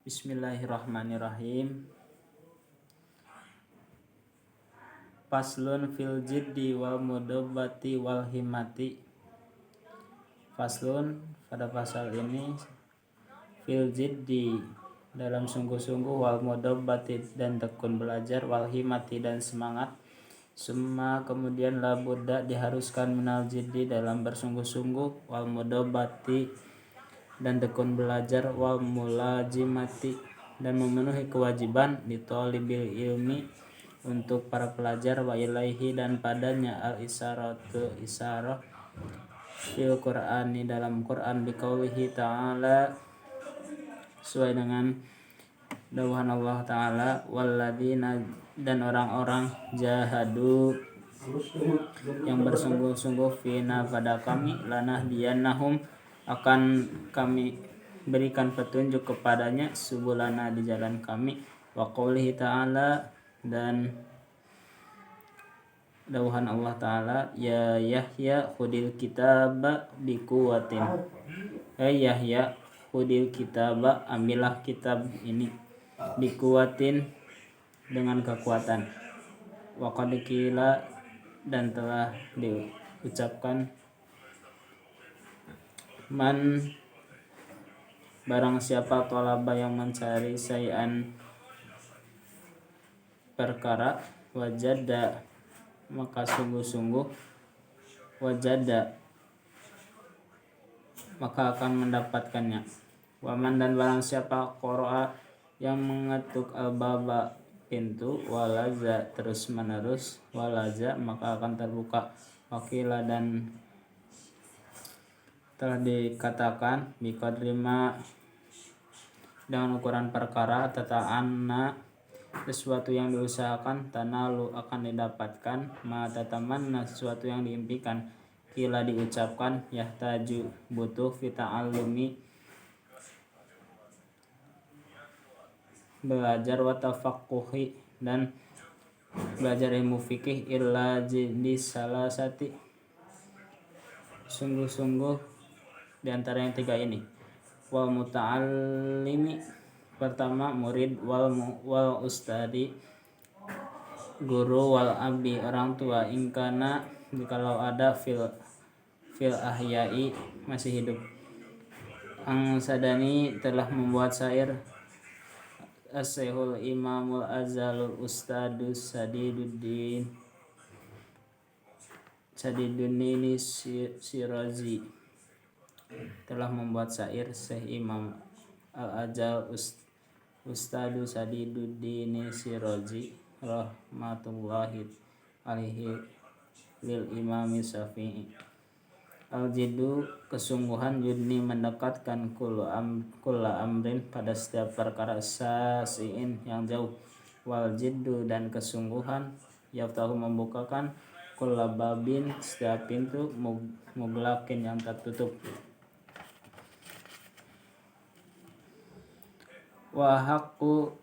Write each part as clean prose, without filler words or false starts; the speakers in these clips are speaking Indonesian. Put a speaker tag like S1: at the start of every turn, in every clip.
S1: Bismillahirrahmanirrahim. Faslun fil jiddi wal mudabbati wal himmati. Faslun pada pasal ini fil jiddi dalam sungguh-sungguh, wal mudabbati dan tekun belajar, wal himmati dan semangat. Summa kemudian la budda diharuskan minal jiddi dalam bersungguh-sungguh, wal mudabbati dan tekun belajar, wal mulazimati dan memenuhi kewajiban, di thalibil ilmi untuk para pelajar, wa ilaihi dan padanya al isaratu isarah fil Qur'ani dalam Quran, biqaulihi ta'ala sesuai dengan dawuhan Allah ta'ala, walladzina dan orang-orang jahadu yang bersungguh-sungguh fina pada kami, lanahdiyannahum akan kami berikan petunjuk kepadanya, subulana di jalan kami, wa qaulihi ta'ala dan dawuhan Allah ta'ala, ya Yahya khudil kitaba biquwatin, hai Yahya khudil kitaba ambillah kitab ini, biquwatin dengan kekuatan, wa qad qila dan telah diucapkan, man barang siapa tolaba yang mencari sayan perkara, wajada maka sungguh-sungguh, wajada maka akan mendapatkannya, waman dan barang siapa qara'a yang mengetuk al-baba pintu, walaza terus menerus, walaza maka akan terbuka, wakila dan telah dikatakan, biqadrima dengan ukuran perkara, tata'anna sesuatu yang diusahakan, tanalu akan didapatkan, ma tatamanna sesuatu yang diimpikan, kila diucapkan, yahtaju butuh, fita'allumi belajar, wa tafaqquhi dan belajar ilmu fikih, illa di salasati sungguh-sungguh di antara yang tiga ini, wal muta'allimi pertama murid, wal ustadi guru, wal abi orang tua, ingkana kalau ada fil ahyai masih hidup. Ang sadani telah membuat syair as-syekhul imamul azalul ustadus sadiduddin Shirazi telah membuat syair Syekh Imam al-Ajal Ustadu Sadiduddin Shirazi rahmatullahi alaihi lil imami Syafi'i. Al-jiddu kesungguhan, yudni mendekatkan, kulla amrin pada setiap perkara, sasiin yang jauh, wal jiddu dan kesungguhan, yaftahu membukakan, kulla babin setiap pintu, muglakin yang tertutup. Wa haqqu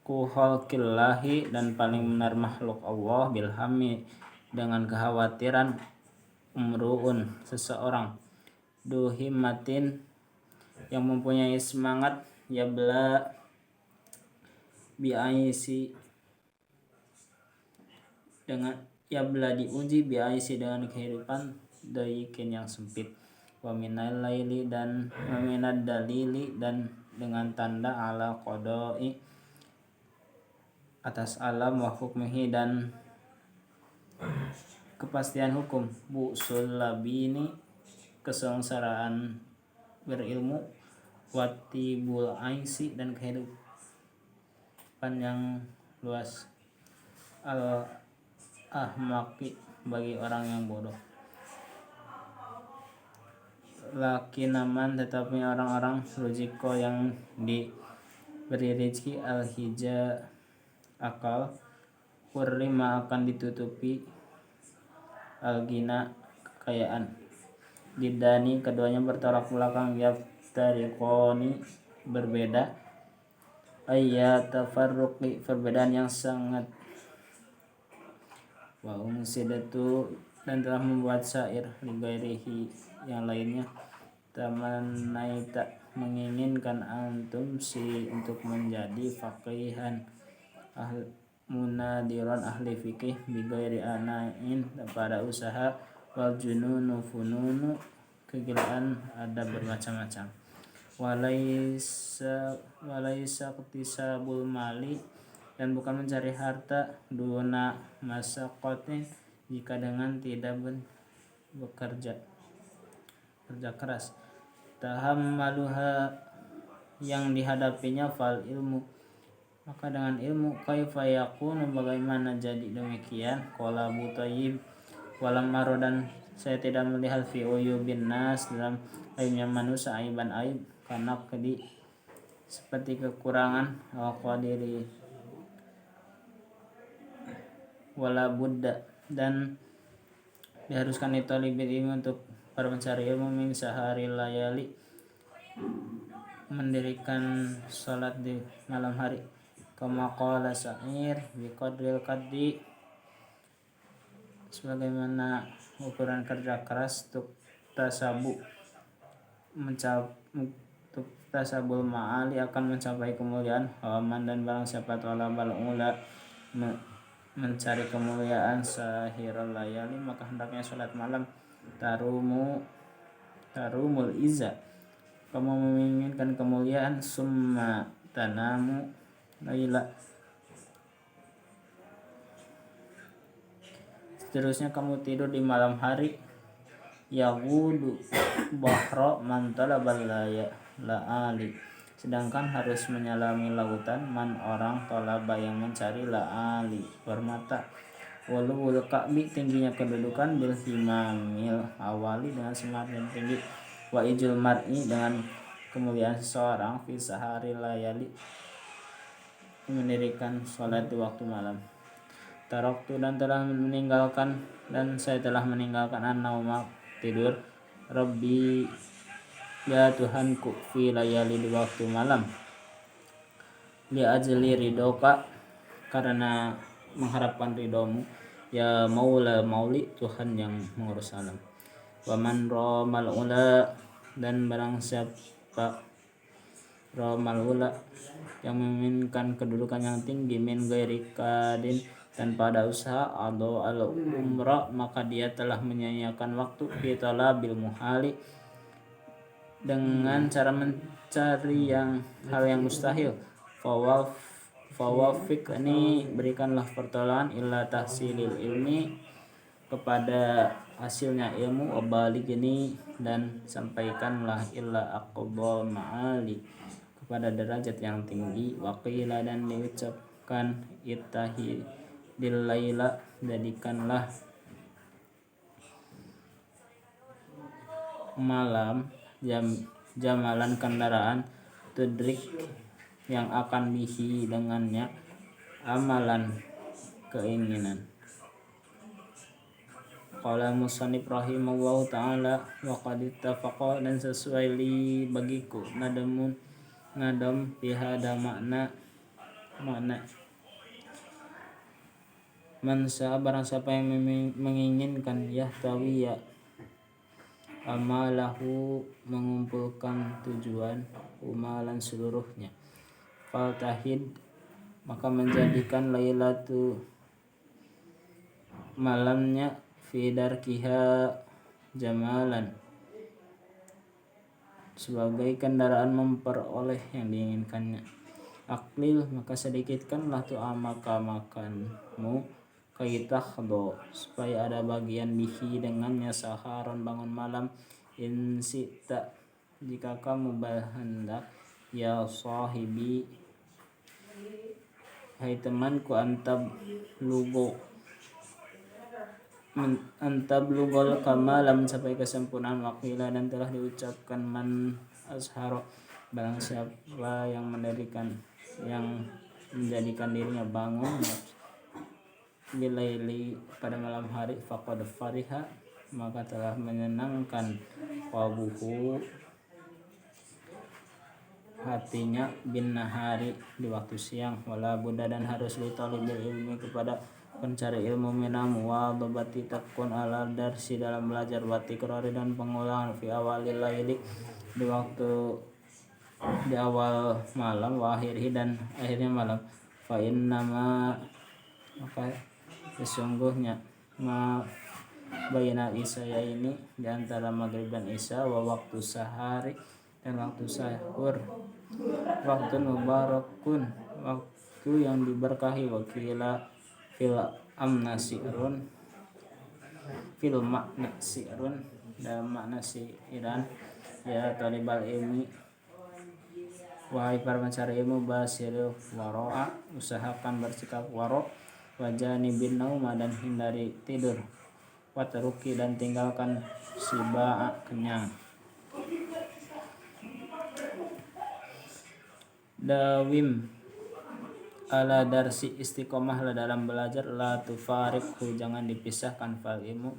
S1: khalqillahi dan paling benar makhluk Allah, bilhami dengan kekhawatiran, umruun seseorang, du himmatin yang mempunyai semangat, yabla bi'aisi dengan yabla diuji, bi'aisi dengan kehidupan, dayikin yang sempit, wa minal laili dan wa minad dalili dan dengan tanda, ala qada'i atas alam, wa hukmihi dan kepastian hukum, bu'sul labini kesengsaraan berilmu, watibul aisi dan kehidupan yang luas, al ahmaqi bagi orang yang bodoh, lakinaman tetapi orang-orang, ruziko yang diberi rezeki, al-hija akal, hurrima akan ditutupi, al-gina kekayaan, didani keduanya bertolak belakang, yaftariqoni berbeda, tafarruqi perbedaan yang sangat, wa umsidatu dan telah membuat syair, ligairihi yang lainnya, tamanaita menginginkan antum si untuk menjadi faqihan munadiran ahli fikih bighairi anain pada usaha wal jununu fununu kegilaan ada bermacam-macam walaisa iktisabul mali dan bukan mencari harta duna masaqatin jika dengan tidak bekerja keras tahammaluha yang dihadapinya fal ilmu maka dengan ilmu kaifa yakunu bagaimana jadi demikian qala Abu Thayyib walam maro dan saya tidak melihat fi uyubin nas dalam aibnya manusia aiban aib karena seperti kekurangan qadiri wala budda dan diharuskan itu talibul ilmu untuk para pencari ilmu min sahari layali mendirikan salat di malam hari kama qala Sa'ir biqadril qaddi sebagaimana ukuran kerja keras untuk tasabul ma'ali akan mencapai kemuliaan hawaman dan barang siapa talabal ula mencari kemuliaan sahirul layali maka hendaknya salat malam tarumul izza kamu menginginkan kemuliaan summa tanamu laila seterusnya kamu tidur di malam hari yagudu bahra man talabal la'ali sedangkan harus menyelami lautan man orang talaba yang mencari la'ali permata walul ka'bi tingginya kedudukan bil himamil awali dengan semangat yang tinggi wa ijul mar'i dengan kemuliaan seseorang fi sahari layali mendirikan salat di waktu malam taraktu dan saya telah meninggalkan an-nauma tidur Rabbi ya Tuhanku fi layali di waktu malam li ajli ridoka karena mengharapkan ridomu ya mauli Tuhan yang mengurus alam wa man ramal ula dan barang siapa ramal ula yang menginginkan kedudukan yang tinggi min ghairi kadin dan pada usaha atau al umrah maka dia telah menyia-nyiakan waktu fi talabil muhali dengan cara mencari hal yang mustahil fawafik ini berikanlah pertolongan illa tahsilil ilmi kepada hasilnya ilmu wabalik ini dan sampaikanlah illa aqdal ma'ali kepada derajat yang tinggi waqila dan diucapkan ittahi dillaila jadikanlah malam jamalan kendaraan tudrik yang akan bihi dengannya amalan keinginan qala musannif rahimahullahu ta'ala wa qad ittafaqa dan sesuai li bagiku ngadam bihada makna mansa barang siapa yang menginginkan yahtawiya amalahu mengumpulkan tujuan umalan seluruhnya faltahid maka menjadikan lailatu malamnya fi darkiha jamalan sebagai kendaraan memperoleh yang diinginkannya aklil maka sedikitkanlah makanmu kaitahdo supaya ada bagian bihi dengannya saharan bangun malam insita jika kamu berhendak ya sahibi hai temanku antablugol kamalam sampai kesempurnaan wakila dan telah diucapkan man asharo barang siapa yang menjadikan dirinya bangun bilaili pada malam hari faqad fariha maka telah menyenangkan qalbuhu hatinya bin nahari di waktu siang wala buddha dan harus li talibil ilmi kepada pencari ilmu minam wa dobati takun ala darsi dalam belajar wa tikrari dan pengulangan fi awalil laili di waktu di awal malam, wa akhirih dan akhirnya malam. Fa innama maka sesungguhnya ma baina isya ini di antara maghrib dan isya, wa waktu sahari dan waktu sahur, waktu mubarakun waktu yang diberkahi, wakila fil amna si'run fil makna si'run dalam makna si'ran. Ya talibal ilmi, wahai para pencari ilmu, basiril waro'a, usahakan bersikap waro', wajanibin nauma dan hindari tidur, wataruki dan tinggalkan siba'a kenyang. Dawim ala darsi, istiqomahlah dalam belajar, la tufarikhu jangan dipisahkan, fal ilmu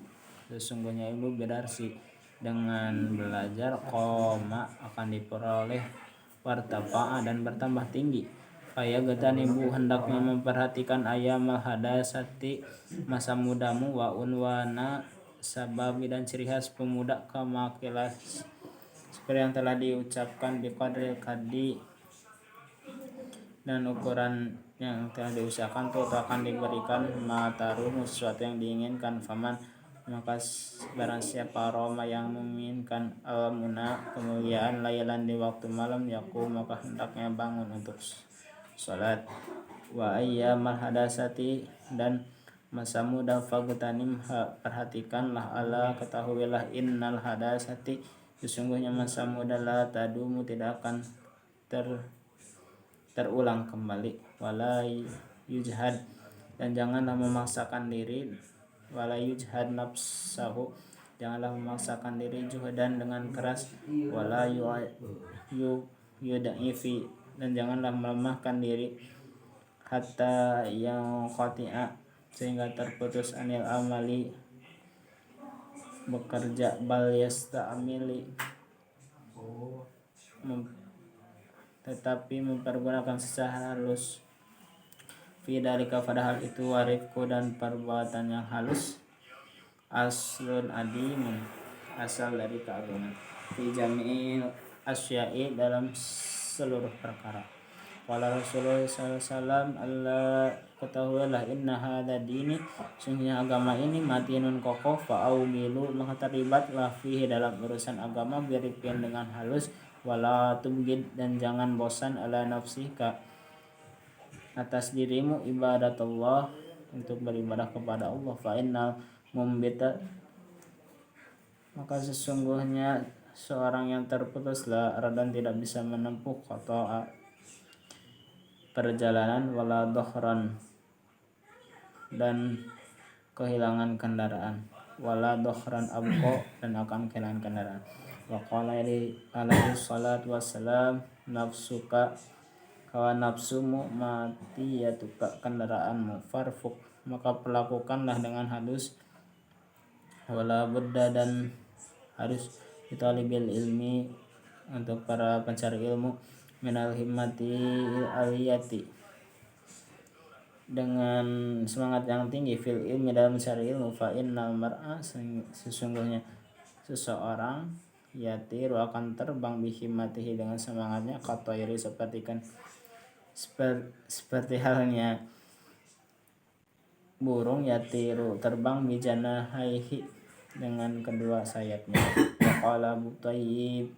S1: sesungguhnya ilmu bidarsi dengan belajar, qoma akan diperoleh, wartafa'a dan bertambah tinggi. Fayagatanibu hendaknya memperhatikan ayamal hadasati masa mudamu, wa unwana sababi dan ciri khas pemuda, kama kilas seperti yang telah diucapkan, biqadril kadi dan ukuran yang telah diusahakan, tuh akan diberikan, matarumu sesuatu yang diinginkan, faman maka barang siapa roma yang menginginkan al-muna kemuliaan, laylan di waktu malam, yakum maka hendaknya bangun untuk salat. Wa ayyamal hadasati dan masa muda, fagtanim perhatikanlah, ala ketahuilah, innal hadasati sesungguhnya masa muda, la tadumu tidak akan terulang kembali, wala yujhad dan janganlah memaksakan diri, wala yujhad nafsahu janganlah memaksakan diri, juhdan dengan keras, wala yudaifi dan janganlah melemahkan diri, hatta yang qati'a sehingga terputus, anil amali bekerja, bal yasta'mili tetapi mempergunakan secara halus, fi dalika pada hal itu, warifku dan perbuatan yang halus, aslun adimun asal dari keagungan, fi jami'il asya'i dalam seluruh perkara. Wala Rasulullah SAW, Allah ketahuilah, inna hadha dini sungguhnya agama ini, matinun kokoh, fa'augilu maka terlibatlah, fihi dalam urusan agama, birifin dengan halus, wala tubgid dan jangan bosan, ala nafsika atas dirimu, ibadatullah untuk beribadah kepada Allah, fa innal mumbita maka sesungguhnya seorang yang terputuslah, radan tidak bisa menempuh, qata'a perjalanan, wala dohran dan kehilangan kendaraan, wala dohran abqa dan akan kehilangan kendaraan. Wa qala alaihi salatu wassalam, nafsuka kawan nafsumu, matiyatuka kendaraanmu, farfuk maka perlakukanlah dengan halus, wala budda dan harus, ditalibil ilmi untuk para pencari ilmu, minal himmati aliyati dengan semangat yang tinggi, fil ilmi dalam mencari ilmu, fa innal mar'a sesungguhnya seseorang, yatiru akan terbang, bihimmatihi dengan semangatnya, katoiri seperti halnya burung, yatiru terbang, bijanahaihi dengan kedua sayapnya. Waqala Abu Thayyib,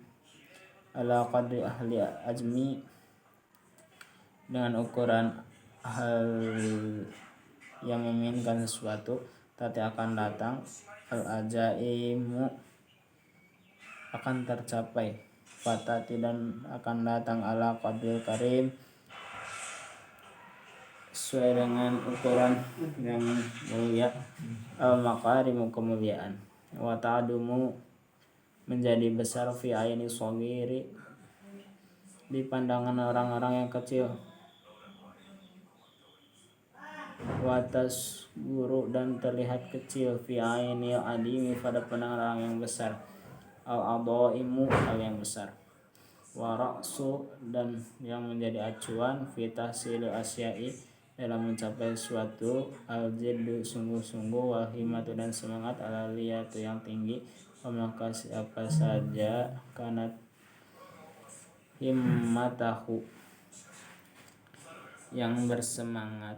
S1: ala qadri ahli ajmi dengan ukuran hal yang menginginkan sesuatu, tati akan datang, al ajaimu akan tercapai, fatati dan akan datang, ala qadril karim sesuai dengan ukuran yang mulia, al makarimu kemuliaan, wa ta'adumu menjadi besar, fi aini shogiri di pandangan orang-orang yang kecil, watas guru dan terlihat kecil, fi aini adimi pada pandangan orang yang besar, al adaimu hal yang besar, wa ra'su dan yang menjadi acuan, fi tahsil asyai dalam mencapai suatu, al jiddu sungguh-sungguh, wal himatu dan semangat, al aliyatu yang tinggi, maka siapa saja kanat himmatahu, yang bersemangat.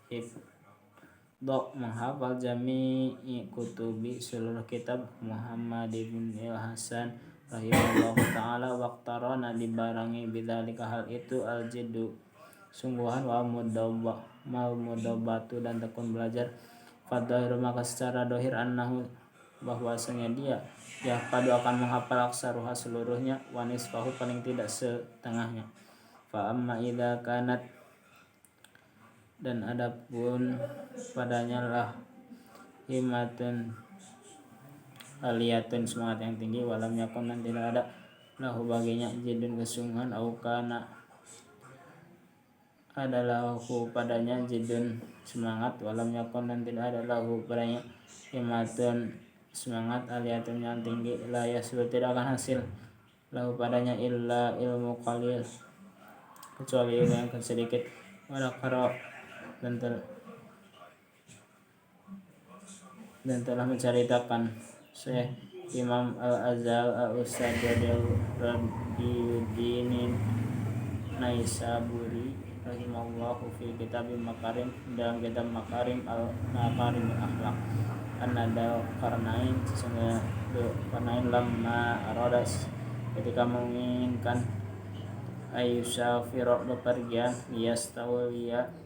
S1: Ibdo, menghafal jami'i kutubi, seluruh kitab Muhammad bin Hasan rahimahullah ta'ala. Waqtarana, dibarangi bidzalika, hal itu, al-jiddu, sungguhan, wa mudobatu, dan tekun belajar. Fadhahiru, maka secara dohir, annahu, bahwasanya dia yahfadu, akan menghafal aksaruha, seluruhnya, wa nisfahu, paling tidak setengahnya. Fa amma idza kanat, dan adapun padanya lah himmatun aliyatun, semangat yang tinggi, walam yakun, dan tidak ada lahu baginya jidun, kesungguhan, au kana, adalah padanya jidun, semangat, walam yakun, dan tidak ada lahu padanya himmatun, semangat, aliyatun, yang tinggi, la yaslu, tidak akan hasil lahu padanya illa ilmu qalil, kecuali ilmu yang sedikit. Wadakara, dan telah menceritakan Syekh Imam Al-Azhar Al-Ustadz Radiyuddin Naisaburi rahimahullahu fi kitab Makarim, dalam kitab Makarim Al-Makarim Al-Akhlaq, an-nadal qarnain, sesungguhnya qarnain lamma aradas, ketika menginginkan ayyusafira, bepergian, yastawiya,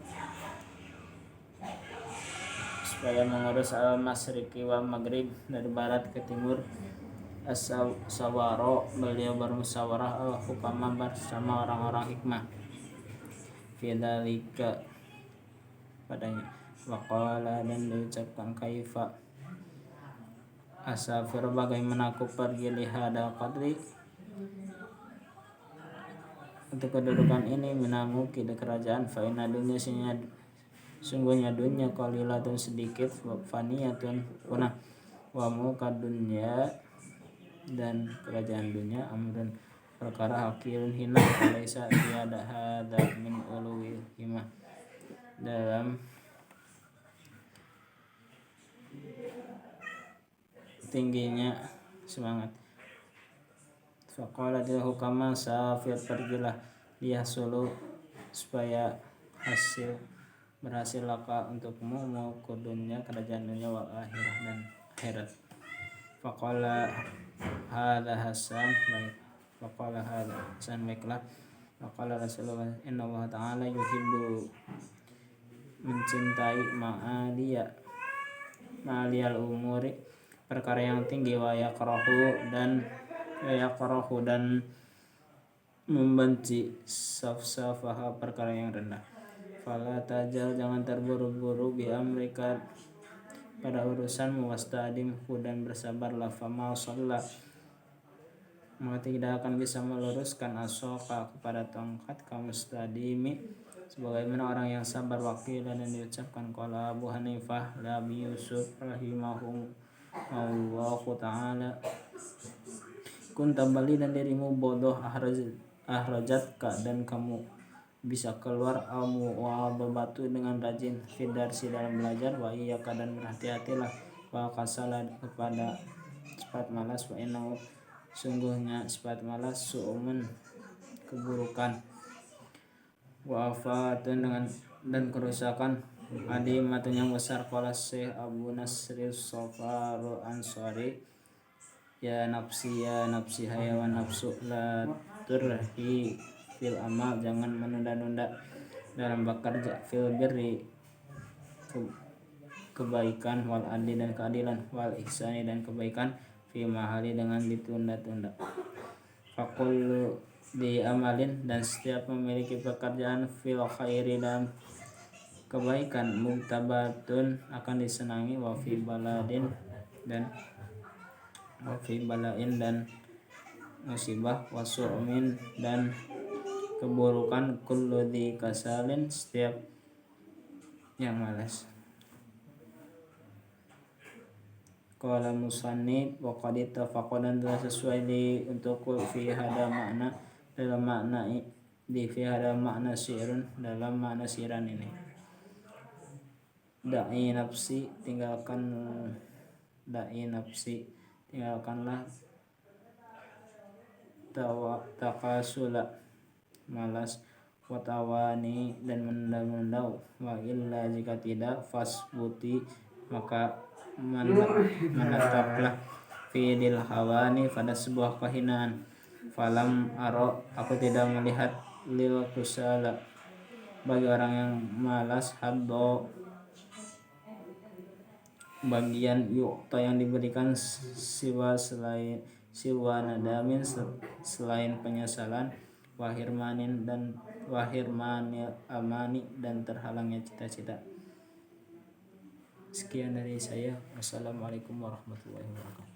S1: supaya mengurus al-masriqi wal maghrib, dari barat ke timur. As-sawaro, beliau bermusyawarah al-hukama, bersama orang-orang hikmah. Fidzalika, padanya. Waqala, dan diucapkan, kaifa asafir, bagaimana aku pergi, lihada qadri, untuk kedudukan ini, minamuki, di kerajaan, fa inna dunya, sungguhnya dunya, qalilatun, sedikit, faniyatun, punah, wa muka dunya, dan kerajaan dunia, amrun, perkara, hakirun, hina, alaisa, tiada hada min uluwi himah, dalam tingginya semangat. Faqala lahu, kama safir, pergilah, liyahsulu, supaya berhasil laka, untukmu, mau ke dunia, kerajaan dunia, wal akhirah, dan akhirat. Faqala hadza Hasan, baik. Faqala hadza Hasan, baiklah. Faqala Rasulullah, innallaha ta'ala yuhibbu, mencintai, ma'aliyal umuri, perkara yang tinggi, wa yakrahu, dan membenci safsafaha, perkara yang rendah. Fala tajal, jangan terburu-buru, bi amrika, pada urusanmu, wastadimhu, dan bersabarlah, fama shalla, maka tidak akan bisa meluruskan asoka, kepada tongkat, kamu mustadimi, sebagaimana orang yang sabar. Wakil, dan diucapkan, qala Abu Hanifah la Abi Yusuf rahimahullahu ta'ala, kunta bali, dan dirimu bodoh, ahrajatka, dan kamu bisa keluar, batu, dengan rajin, fidarsi, dalam belajar, wa iyyaka, dan berhati-hatilah, wa kasala, kepada sifat malas, wa innahu, sungguhnya sifat malas, su'umun, keburukan, wa afatun, dan kerusakan, adimatun, yang besar. Qala Syekh Abu Nasri Safaru Ansari, ya nafsi, hayawan nafsu, la turhi fil amal, jangan menunda-nunda dalam bekerja, fil birri, kebaikan, wal adli, dan keadilan, wal ihsani, dan kebaikan, fi mahali, dengan ditunda-tunda. Faqullu di amalin, dan setiap memiliki pekerjaan, fil khairi, dalam kebaikan, muktabatun, akan disenangi, wa fi balain, dan musibah, wasu'min, dan keburukan, kullu di kasalin, setiap yang malas. Qala musannif, wa qad ittafaqa, dan telah sesuai untukku, fi hada makna, dalam makna fi hada makna syi'run, dalam makna syiran ini. Da'i nafsi, tinggalkanlah takasula, malas, watawani, dan menunda-menunda, wa illa jika tidak, fasbuti, maka menetaplah fi'il hawani pada sebuah kehinaan. Falam aro, aku tidak melihat, lil kusala, bagi orang yang malas, haddo, bagian yu'ta yang diberikan, siwa nadamin, selain penyesalan, wahirmanin amani, dan terhalangnya cita-cita. Sekian dari saya. Wassalamualaikum warahmatullahi wabarakatuh.